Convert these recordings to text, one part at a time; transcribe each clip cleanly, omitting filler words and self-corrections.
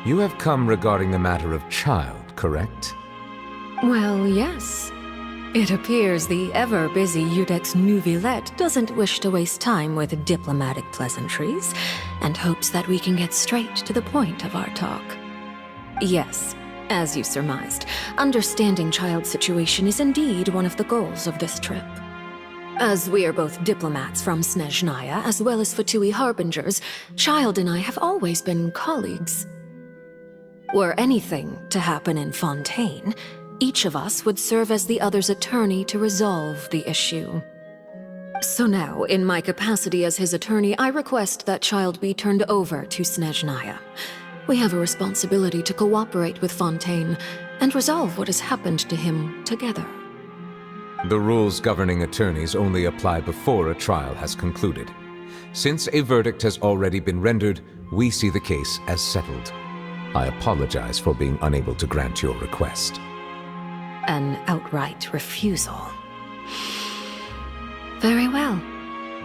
You have come regarding the matter of Childe, correct? Well, yes. It appears the ever-busy Iudex Nuvilette doesn't wish to waste time with diplomatic pleasantries, and hopes that we can get straight to the point of our talk. Yes, as you surmised, understanding Childe's situation is indeed one of the goals of this trip. As we are both diplomats from Snezhnaya as well as Fatui harbingers, Childe and I have always been colleagues. Were anything to happen in Fontaine, each of us would serve as the other's attorney to resolve the issue. So now, in my capacity as his attorney, I request that Childe be turned over to Snezhnaya. We have a responsibility to cooperate with Fontaine and resolve what has happened to him together. The rules governing attorneys only apply before a trial has concluded. Since a verdict has already been rendered, we see the case as settled. I apologize for being unable to grant your request. An outright refusal. Very well.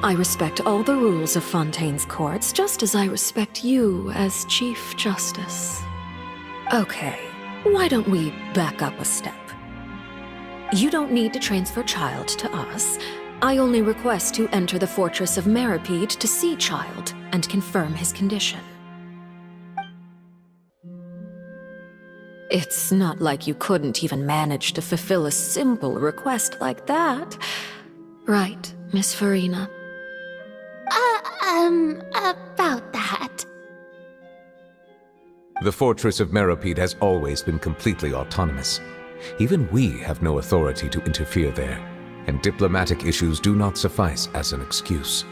I respect all the rules of Fontaine's courts, just as I respect you as Chief Justice. Okay, why don't we back up a step? You don't need to transfer Childe to us. I only request to enter the fortress of Meripede to see Childe and confirm his condition. It's not like you couldn't even manage to fulfill a simple request like that. Right, Miss Farina? About that. The fortress of Meripede has always been completely autonomous. Even we have no authority to interfere there, and diplomatic issues do not suffice as an excuse.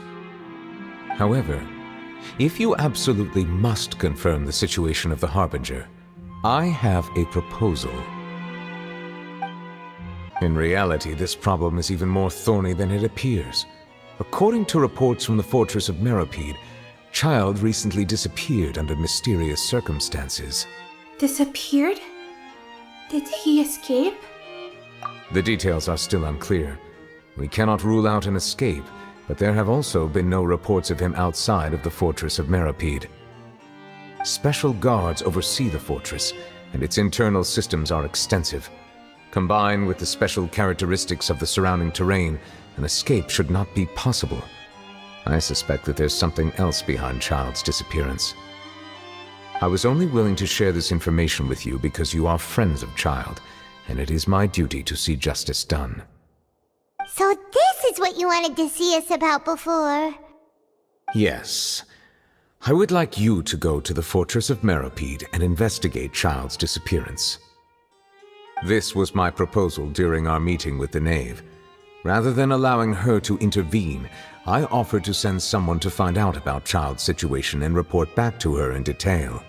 However, if you absolutely must confirm the situation of the Harbinger, I have a proposal. In reality, this problem is even more thorny than it appears. According to reports from the fortress of Meripede, Childe recently disappeared under mysterious circumstances. Disappeared? Did he escape? The details are still unclear. We cannot rule out an escape, but there have also been no reports of him outside of the fortress of Meripede. Special guards oversee the fortress, and its internal systems are extensive. Combined with the special characteristics of the surrounding terrain, an escape should not be possible. I suspect that there's something else behind Childe's disappearance. I was only willing to share this information with you because you are friends of Childe, and it is my duty to see justice done. So this is what you wanted to see us about before? Yes. I would like you to go to the fortress of Meripede and investigate Childe's disappearance. This was my proposal during our meeting with the Knave. Rather than allowing her to intervene, I offered to send someone to find out about Childe's situation and report back to her in detail.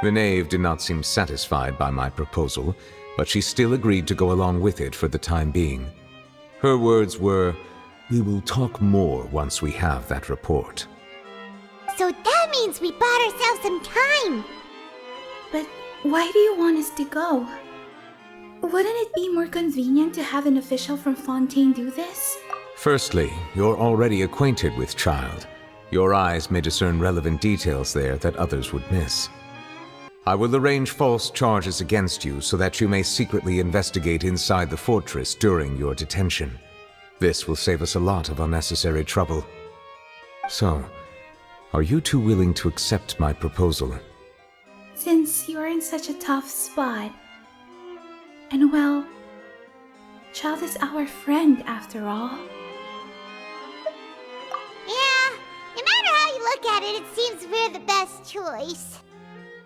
The Knave did not seem satisfied by my proposal, but she still agreed to go along with it for the time being. Her words were, "We will talk more once we have that report." So that means we bought ourselves some time! But why do you want us to go? Wouldn't it be more convenient to have an official from Fontaine do this? Firstly, you're already acquainted with Childe. Your eyes may discern relevant details there that others would miss. I will arrange false charges against you so that you may secretly investigate inside the fortress during your detention. This will save us a lot of unnecessary trouble. So, are you two willing to accept my proposal? Since you're in such a tough spot. And well, Childe is our friend after all. Yeah, no matter how you look at it, it seems we're the best choice.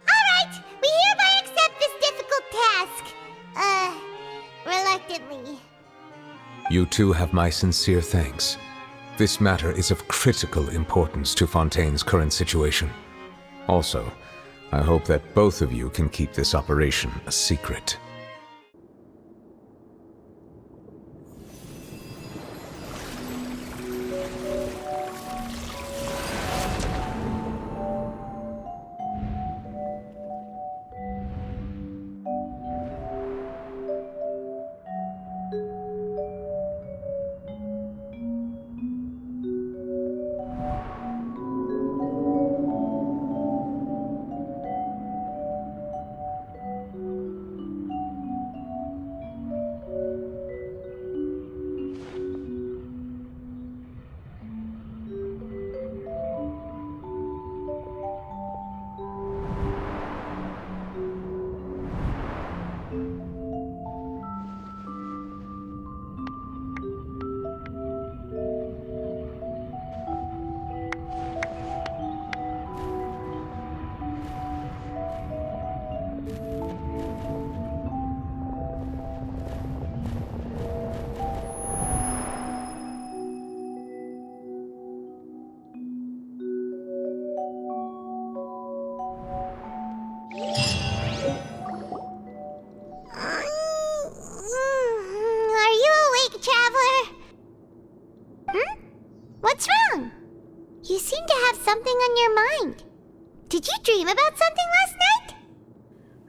Alright, we hereby accept this difficult task. Reluctantly. You two have my sincere thanks. This matter is of critical importance to Fontaine's current situation. Also, I hope that both of you can keep this operation a secret.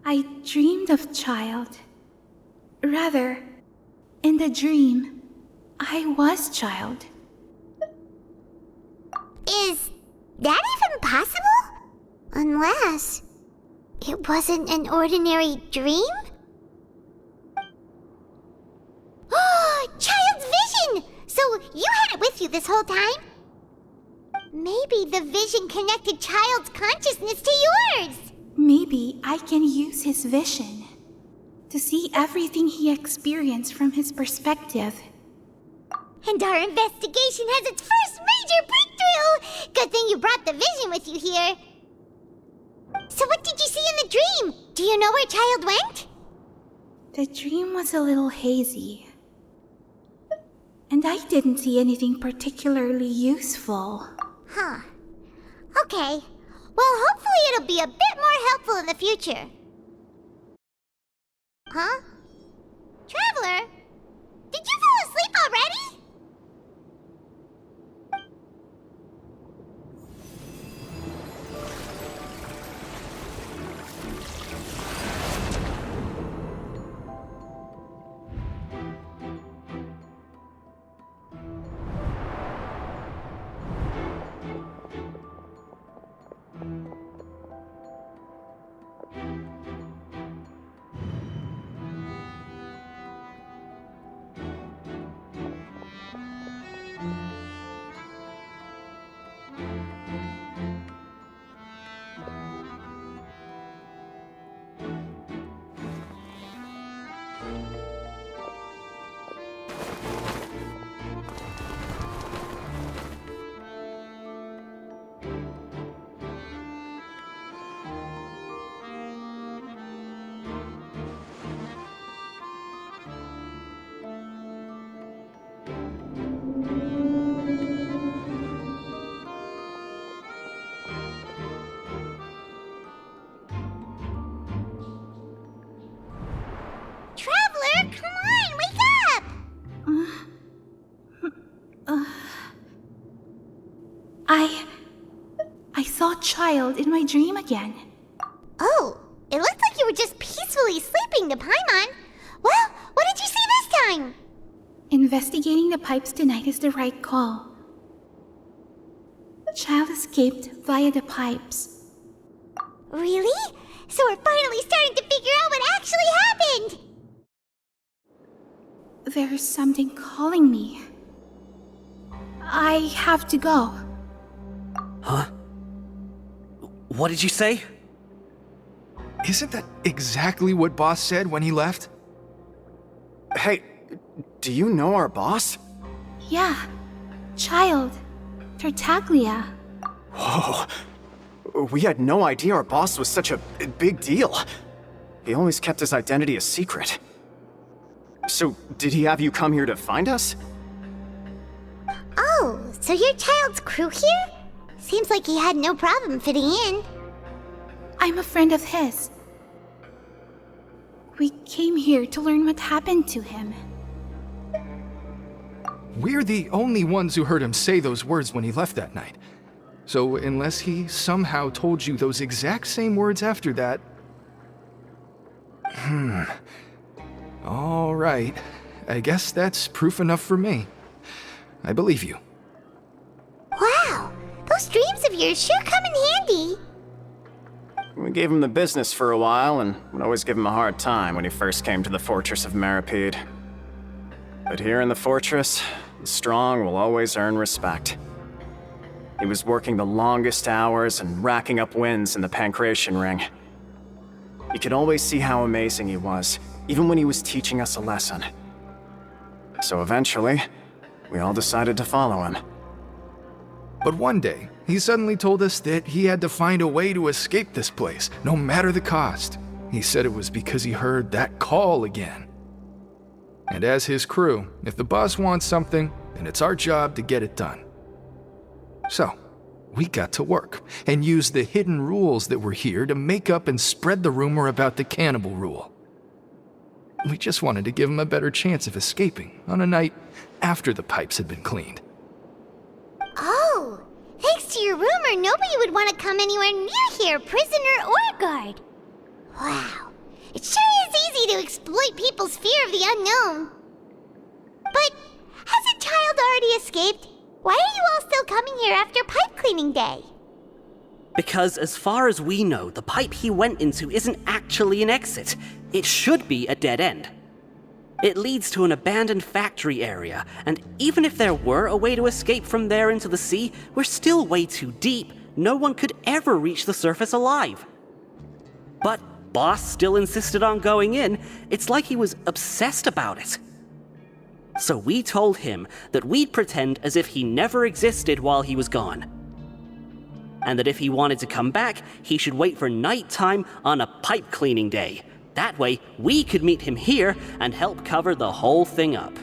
I dreamed of Childe. Rather, in the dream, I was Childe. Is that even possible? Unless it wasn't an ordinary dream? Oh, Childe's vision! So you had it with you this whole time? Maybe the vision connected Childe's consciousness to yours! Maybe I can use his vision to see everything he experienced from his perspective. And our investigation has its first major breakthrough! Good thing you brought the vision with you here. So what did you see in the dream? Do you know where Childe went? The dream was a little hazy. And I didn't see anything particularly useful. Huh. Okay. Well, hopefully it'll be a bit more helpful in the future. Huh? Traveler? Did you fall asleep already? Traveler, come on, wake up! I saw Childe in my dream again. Oh, it looked like you were just peacefully sleeping to Paimon. Well, what did you see this time? Investigating the pipes tonight is the right call. Childe escaped via the pipes. Really? So we're finally starting to figure out what actually happened! There's something calling me. I have to go. Huh? What did you say? Isn't that exactly what Boss said when he left? Hey, do you know our boss? Yeah, Childe. Tartaglia. Whoa. We had no idea our boss was such a big deal. He always kept his identity a secret. So, did he have you come here to find us? Oh, so you're Childe's crew here? Seems like he had no problem fitting in. I'm a friend of his. We came here to learn what happened to him. We're the only ones who heard him say those words when he left that night. So unless he somehow told you those exact same words after that... All right. I guess that's proof enough for me. I believe you. Wow, those dreams of yours sure come in handy. We gave him the business for a while and would always give him a hard time when he first came to the fortress of Meripede. But here in the fortress, the strong will always earn respect. He was working the longest hours and racking up wins in the Pancration Ring. You could always see how amazing he was, even when he was teaching us a lesson. So eventually, we all decided to follow him. But one day, he suddenly told us that he had to find a way to escape this place, no matter the cost. He said it was because he heard that call again. And as his crew, if the boss wants something, then it's our job to get it done. So, we got to work and used the hidden rules that were here to make up and spread the rumor about the cannibal rule. We just wanted to give him a better chance of escaping on a night after the pipes had been cleaned. Oh, thanks to your rumor, nobody would want to come anywhere near here, prisoner or guard. Wow, It sure is easy to exploit people's fear of the unknown. But hasn't Childe already escaped? Why are you all still coming here after pipe cleaning day? Because as far as we know, the pipe he went into isn't actually an exit. It should be a dead end. It leads to an abandoned factory area, and even if there were a way to escape from there into the sea, we're still way too deep. No one could ever reach the surface alive. But Boss still insisted on going in. It's like he was obsessed about it. So we told him that we'd pretend as if he never existed while he was gone. And that if he wanted to come back, he should wait for nighttime on a pipe cleaning day. That way, we could meet him here and help cover the whole thing up.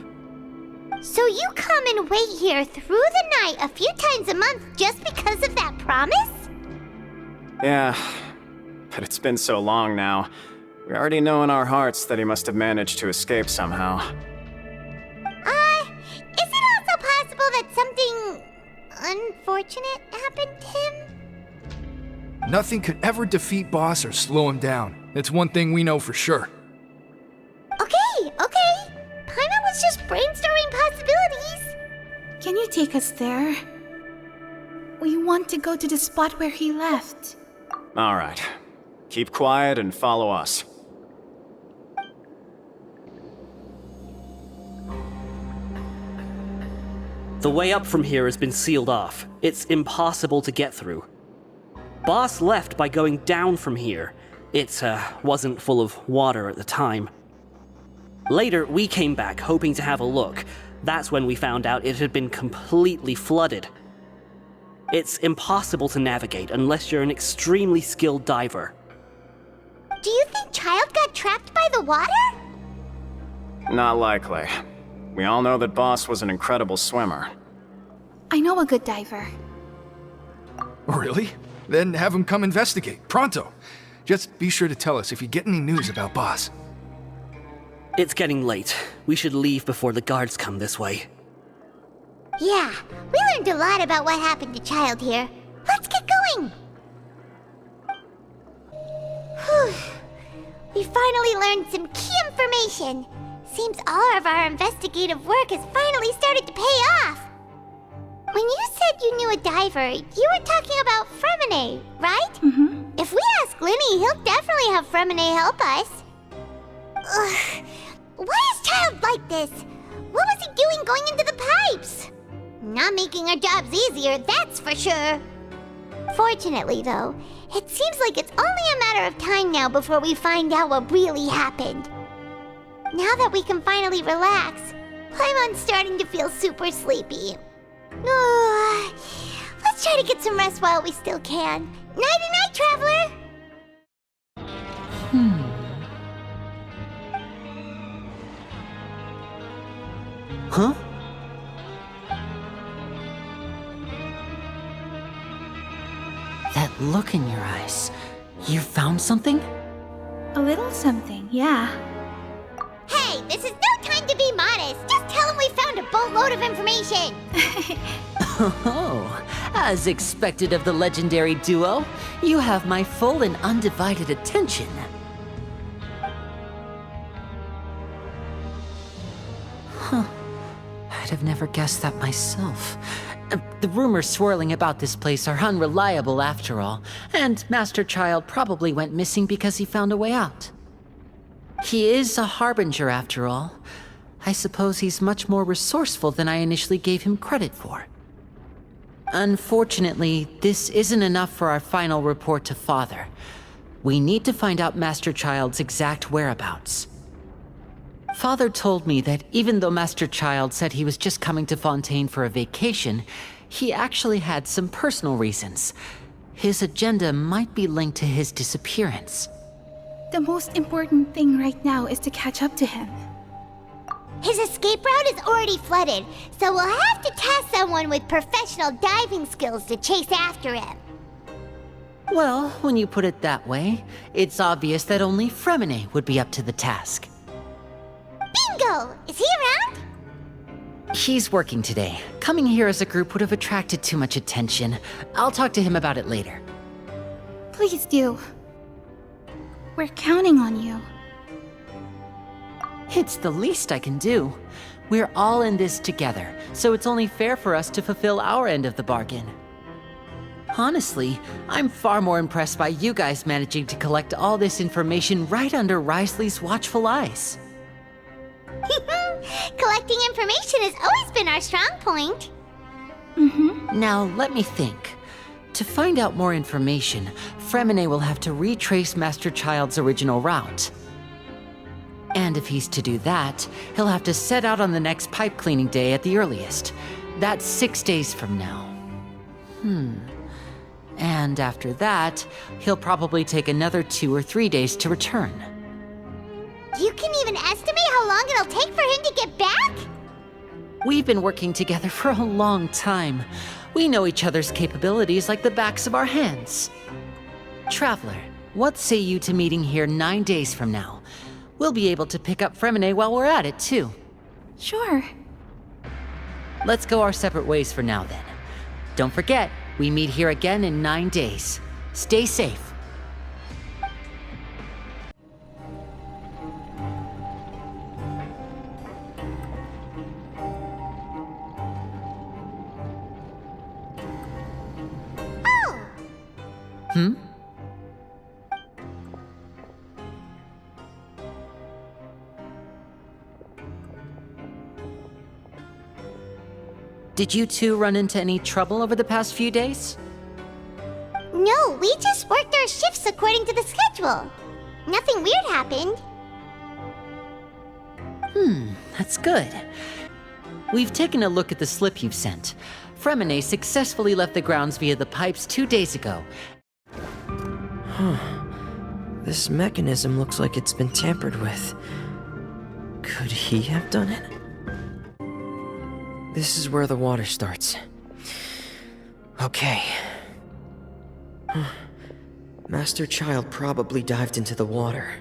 So you come and wait here through the night a few times a month just because of that promise? Yeah, but it's been so long now. We already know in our hearts that he must have managed to escape somehow. Is it also possible that something unfortunate happened to him? Nothing could ever defeat Boss or slow him down. It's one thing we know for sure. Okay. Paimon was just brainstorming possibilities. Can you take us there? We want to go to the spot where he left. All right. Keep quiet and follow us. The way up from here has been sealed off. It's impossible to get through. Boss left by going down from here. It wasn't full of water at the time. Later, we came back hoping to have a look. That's when we found out it had been completely flooded. It's impossible to navigate unless you're an extremely skilled diver. Do you think Childe got trapped by the water? Not likely. We all know that Boss was an incredible swimmer. I know a good diver. Really? Then have him come investigate, pronto. Just be sure to tell us if you get any news about Boss. It's getting late. We should leave before the guards come this way. Yeah, we learned a lot about what happened to Childe here. Let's get going! Whew. We finally learned some key information. Seems all of our investigative work has finally started to pay off. When you said you knew a diver, you were talking about Fremine, right? Mm-hmm. If we ask Linny, he'll definitely have Fremine help us. Ugh. Why is Childe like this? What was he doing going into the pipes? Not making our jobs easier, that's for sure. Fortunately, though, it seems like it's only a matter of time now before we find out what really happened. Now that we can finally relax, Paimon's starting to feel super sleepy. Let's try to get some rest while we still can. Nighty-night, traveler! Huh? That look in your eyes. You found something? A little something, yeah. Hey, this is no time to be modest. Just tell him we found a boatload of information. Oh, as expected of the legendary duo, you have my full and undivided attention. Huh. I'd have never guessed that myself. The rumors swirling about this place are unreliable after all, and Master Childe probably went missing because he found a way out. He is a harbinger after all. I suppose he's much more resourceful than I initially gave him credit for. Unfortunately, this isn't enough for our final report to Father. We need to find out Master Childe's exact whereabouts. Father told me that even though Master Childe said he was just coming to Fontaine for a vacation, he actually had some personal reasons. His agenda might be linked to his disappearance. The most important thing right now is to catch up to him. His escape route is already flooded, so we'll have to task someone with professional diving skills to chase after him. Well, when you put it that way, it's obvious that only Fremine would be up to the task. Bingo! Is he around? He's working today. Coming here as a group would have attracted too much attention. I'll talk to him about it later. Please do. We're counting on you. It's the least I can do. We're all in this together, so it's only fair for us to fulfill our end of the bargain. Honestly, I'm far more impressed by you guys managing to collect all this information right under Risley's watchful eyes. Collecting information has always been our strong point. Now, let me think. To find out more information, Fremine will have to retrace Master Child's original route. And if he's to do that, he'll have to set out on the next pipe cleaning day at the earliest. That's 6 days from now. And after that, he'll probably take another 2 or 3 days to return. You can even estimate how long it'll take for him to get back? We've been working together for a long time. We know each other's capabilities like the backs of our hands. Traveler, what say you to meeting here 9 days from now? We'll be able to pick up Fremine while we're at it, too. Sure. Let's go our separate ways for now, then. Don't forget, we meet here again in 9 days. Stay safe. Did you two run into any trouble over the past few days? No, we just worked our shifts according to the schedule. Nothing weird happened. That's good. We've taken a look at the slip you've sent. Fremine successfully left the grounds via the pipes 2 days ago. This mechanism looks like it's been tampered with. Could he have done it? This is where the water starts. Okay. Master Child probably dived into the water.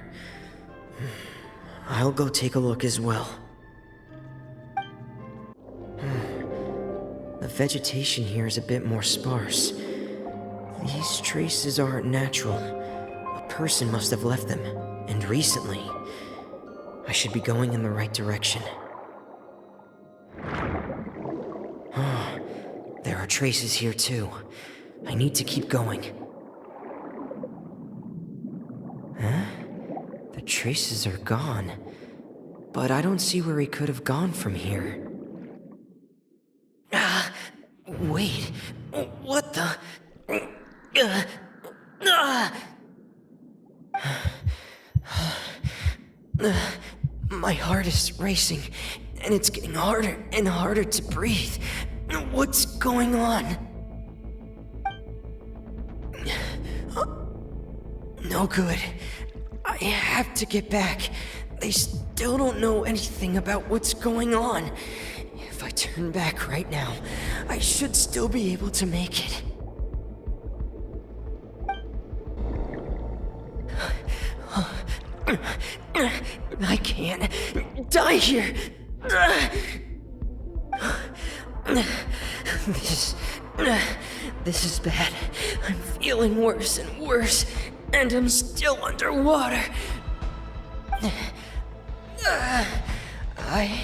I'll go take a look as well. The vegetation here is a bit more sparse. These traces aren't natural. A person must have left them, and recently. I should be going in the right direction. There are traces here too. I need to keep going. Huh? The traces are gone. But I don't see where he could have gone from here. Wait. What the? My heart is racing, and it's getting harder and harder to breathe. What's going on? No good. I have to get back. They still don't know anything about what's going on. If I turn back right now, I should still be able to make it. I can't die here. This is bad. I'm feeling worse and worse, and I'm still underwater. I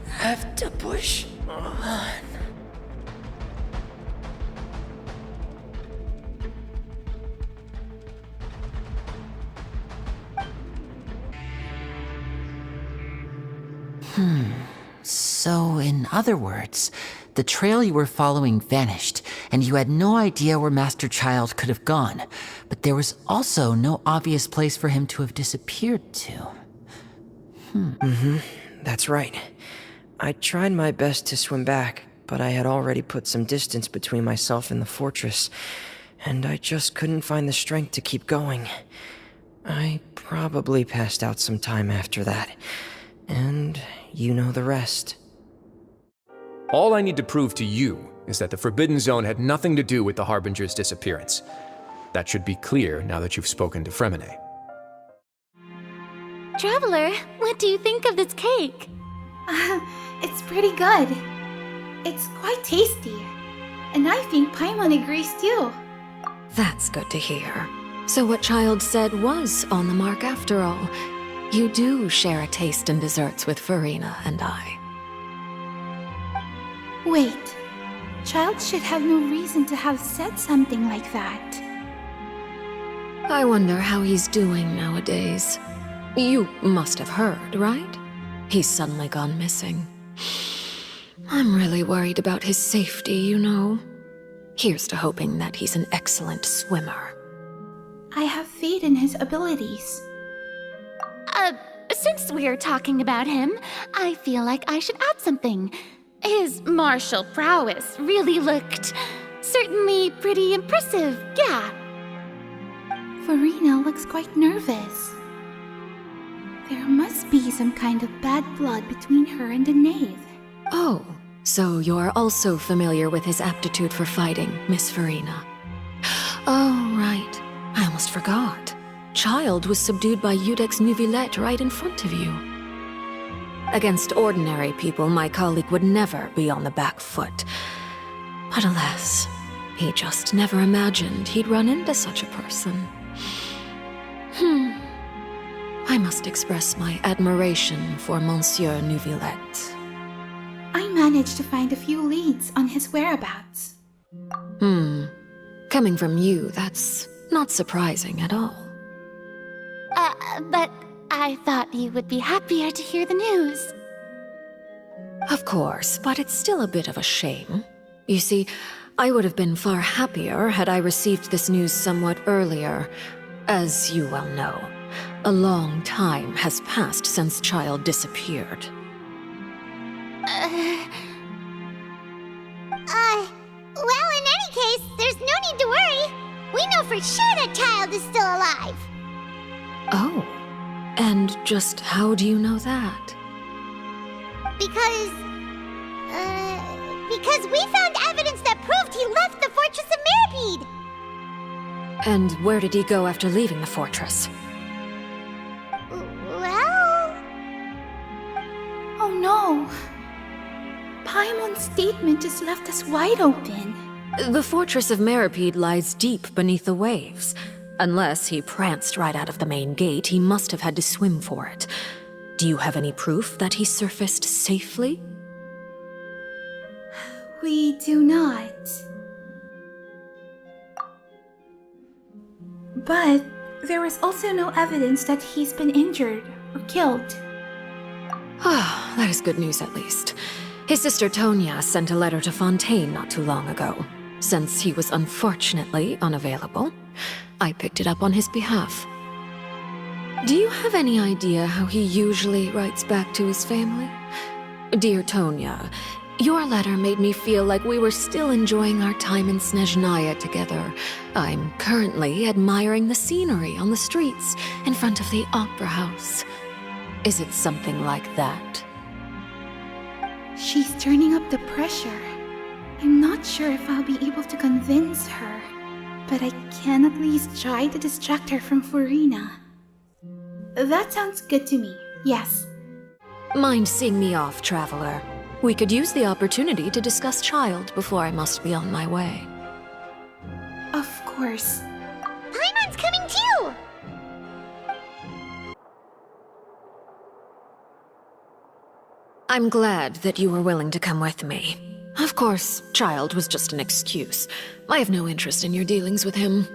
have to push on. So, in other words, the trail you were following vanished, and you had no idea where Master Child could have gone, but there was also no obvious place for him to have disappeared to. That's right. I tried my best to swim back, but I had already put some distance between myself and the fortress, and I just couldn't find the strength to keep going. I probably passed out some time after that, and you know the rest. All I need to prove to you is that the Forbidden Zone had nothing to do with the Harbinger's disappearance. That should be clear now that you've spoken to Fremine. Traveler, what do you think of this cake? It's pretty good. It's quite tasty. And I think Paimon agrees too. That's good to hear. So what Child said was on the mark after all. You do share a taste in desserts with Farina and I. Wait. Childe should have no reason to have said something like that. I wonder how he's doing nowadays. You must have heard, right? He's suddenly gone missing. I'm really worried about his safety, you know. Here's to hoping that he's an excellent swimmer. I have faith in his abilities. Since we're talking about him, I feel like I should add something. His martial prowess really looked certainly pretty impressive, yeah. Farina looks quite nervous. There must be some kind of bad blood between her and the knave. Oh, so you're also familiar with his aptitude for fighting, Miss Farina. Oh, right. I almost forgot. Childe was subdued by iykyk Neuvillette right in front of you. Against ordinary people, my colleague would never be on the back foot. But alas, he just never imagined he'd run into such a person. I must express my admiration for Monsieur Neuvillette. I managed to find a few leads on his whereabouts. Coming from you, that's not surprising at all. But I thought you would be happier to hear the news. Of course, but it's still a bit of a shame. You see, I would have been far happier had I received this news somewhat earlier. As you well know, a long time has passed since Childe disappeared. Well, in any case, there's no need to worry. We know for sure that Childe is still alive. Oh, and just how do you know that? Because we found evidence that proved he left the Fortress of Meripede. And where did he go after leaving the fortress? Well... Oh no! Paimon's statement just left us wide open. The Fortress of Meripede lies deep beneath the waves. Unless he pranced right out of the main gate, he must have had to swim for it. Do you have any proof that he surfaced safely? We do not. But there is also no evidence that he's been injured or killed. Ah, that is good news at least. His sister Tonya sent a letter to Fontaine not too long ago. Since he was unfortunately unavailable, I picked it up on his behalf. Do you have any idea how he usually writes back to his family? Dear Tonya, your letter made me feel like we were still enjoying our time in Snezhnaya together. I'm currently admiring the scenery on the streets in front of the opera house. Is it something like that? She's turning up the pressure. I'm not sure if I'll be able to convince her, but I can at least try to distract her from Farina. That sounds good to me, yes. Mind seeing me off, traveler? We could use the opportunity to discuss Childe before I must be on my way. Of course. Paimon's coming too! I'm glad that you were willing to come with me. Of course, Childe was just an excuse. I have no interest in your dealings with him.